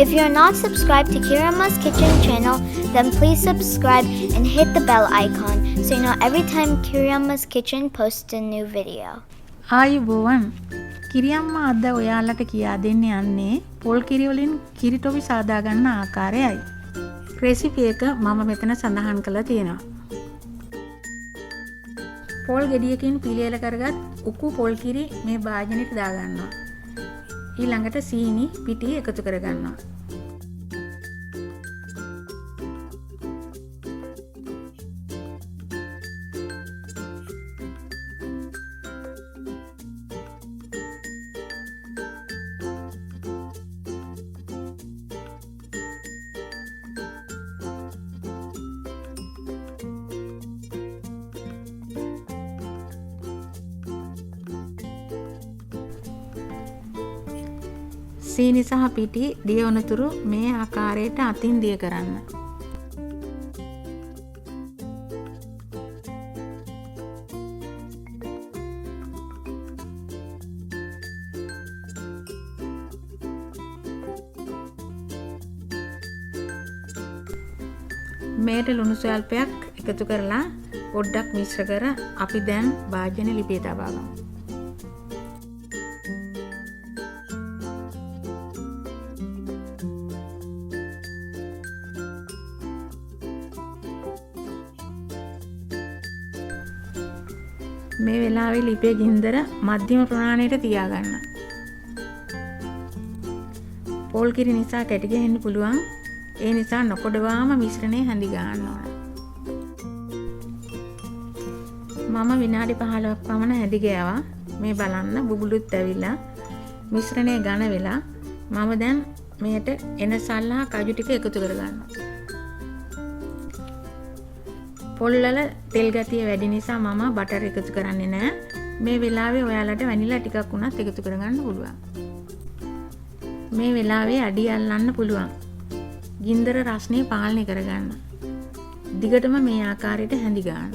If you're not subscribed to Kiri Amma's Kitchen channel, then please subscribe and hit the bell icon so you know every time Kiri Amma's Kitchen posts a new video. ආයුබෝවන් කිරි අම්මා අද ඔයාලට කියා දෙන්න යන්නේ පොල් කිරි වලින් කිරි ටොෆි සාදා ගන්න ආකාරයයි. රෙසිපි එක මම මෙතන සඳහන් කරලා තියෙනවා. පොල් ගෙඩියකින් පිළියෙල කරගත් උකු පොල් කිරි මේ භාජනෙට දා ගන්නවා. ඊළඟට සීනි පිටි එකතු කර ගන්නවා. සීනි සහ පිටි දිය වනතුරු මේ ආකාරයට අතින් දිය කරන්න. මේට ලුණු ස්වල්පයක් එකතු කරලා පොඩ්ඩක් මිශ්‍ර කර අපි දැන් භාජන ලිපේ තබා ගමු. මේ වෙලාවේ ලිපේ ගින්දර මධ්‍යම ප්‍රමාණයට තියාගන්න. පොල් කිරි නිසා කැටි ගහන්න පුළුවන්. ඒ නිසා නොකොඩවාම මිශ්‍රණය හැඳි ගන්න ඕන. මම විනාඩි 15ක් පමණ හැඳි ගෑවා. මේ බලන්න බුබුලුත් ඇවිල්ලා මිශ්‍රණය ඝන වෙලා මම දැන් මේකට එන සල්ලා කජු ටික එකතු කරගන්නවා. පොල් වල තෙල් ගතිය වැඩි නිසා මම බටර් එකතු කරන්නේ නැහැ. මේ වෙලාවේ ඔයාලට වැනිලා ටිකක් උනත් එකතු කරගන්න පුළුවන්. මේ වෙලාවේ අඩිය අල්ලන්න පුළුවන්. ගින්දර රස්නේ පාලනය කරගන්න. දිගටම මේ ආකාරයට හැඳි ගන්න.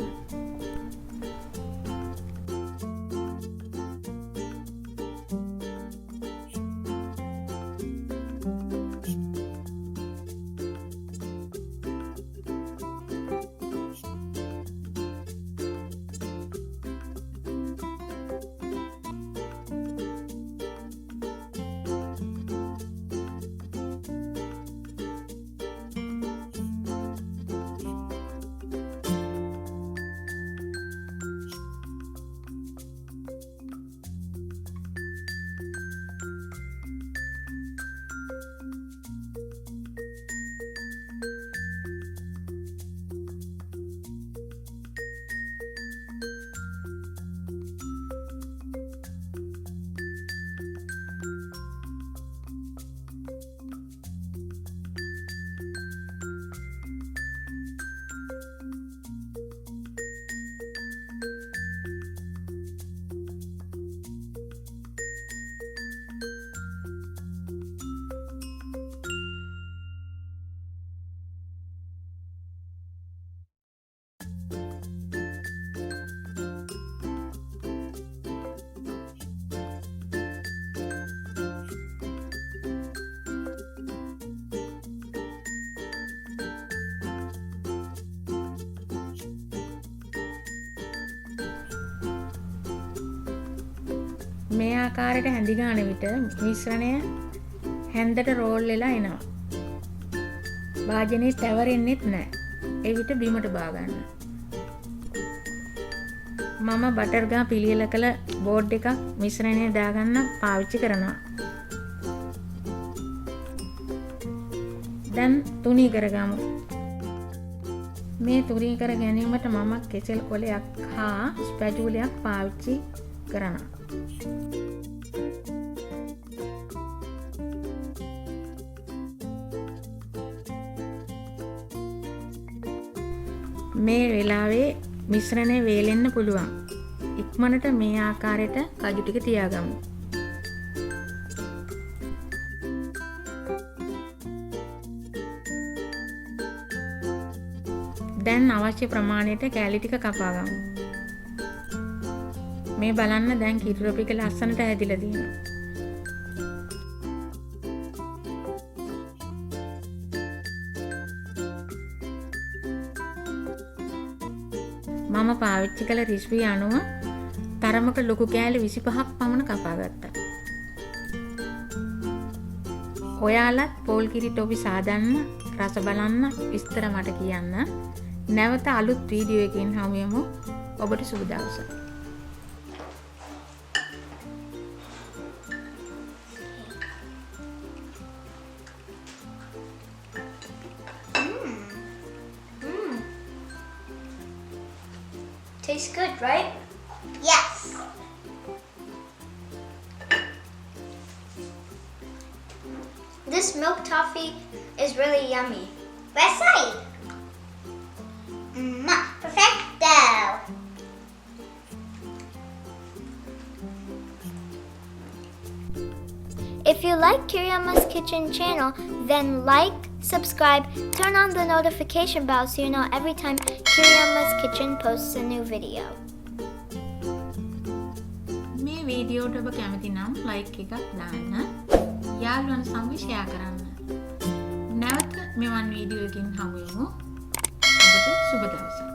මේ ආකාරයට හැඳි ගන්න විට මිශ්‍රණය හැන්දට රෝල් වෙලා එනවා. භාජනයේ තැවරෙන්නෙත් නැහැ. ඒ විට බිමට බා ගන්න. මම බටර් ගා පිළියෙල කළ බෝඩ් එකක් මිශ්‍රණය දාගන්න පාවිච්චි කරනවා. දැන් තුනී කරගමු. මේ තුනී කර ගැනීමට මම කෙසෙල් කොලයක් හා ස්පැචුලයක් පාවිච්චි කරනවා. මේ වෙලාවේ මිශ්‍රණය වේලෙන්න පුළුවන්. ඉක්මනට මේ ආකාරයට කජු ටික තියාගමු. දැන් අවශ්‍ය ප්‍රමාණයට කෑලි ටික කපා ගමු. මේ බලන්න දැන් කිරි ටොෆි එක ලස්සනට හැදිලා තියෙනවා. මම පාවිච්චි කළ රිස්වි අනුව තරමක ලොකු කෑලි 25ක් පමණ කපා ගත්තා. ඔයාලත් පෝල් කිරි ටොෆි සාදන්න රස බලන්න විස්තර මට කියන්න. නැවත අලුත් වීඩියෝ එකකින් හමු වෙමු. ඔබට සුබ දවසක්. Tastes good, right? Yes. This milk toffee is really yummy. Best side. Perfecto. If you like Kiri Amma's Kitchen channel, then like, subscribe, turn on the notification bell so you know every time Kiri Amma's Kitchen posts a new video. මේ වීඩියෝට ඔබ කැමති නම් like එකක් දාන්න. යාළුවන් සමග share කරන්න. නැවත මෙවන් වීඩියෝ එකකින් හමු වෙමු. ඔබට සුබ දවසක්.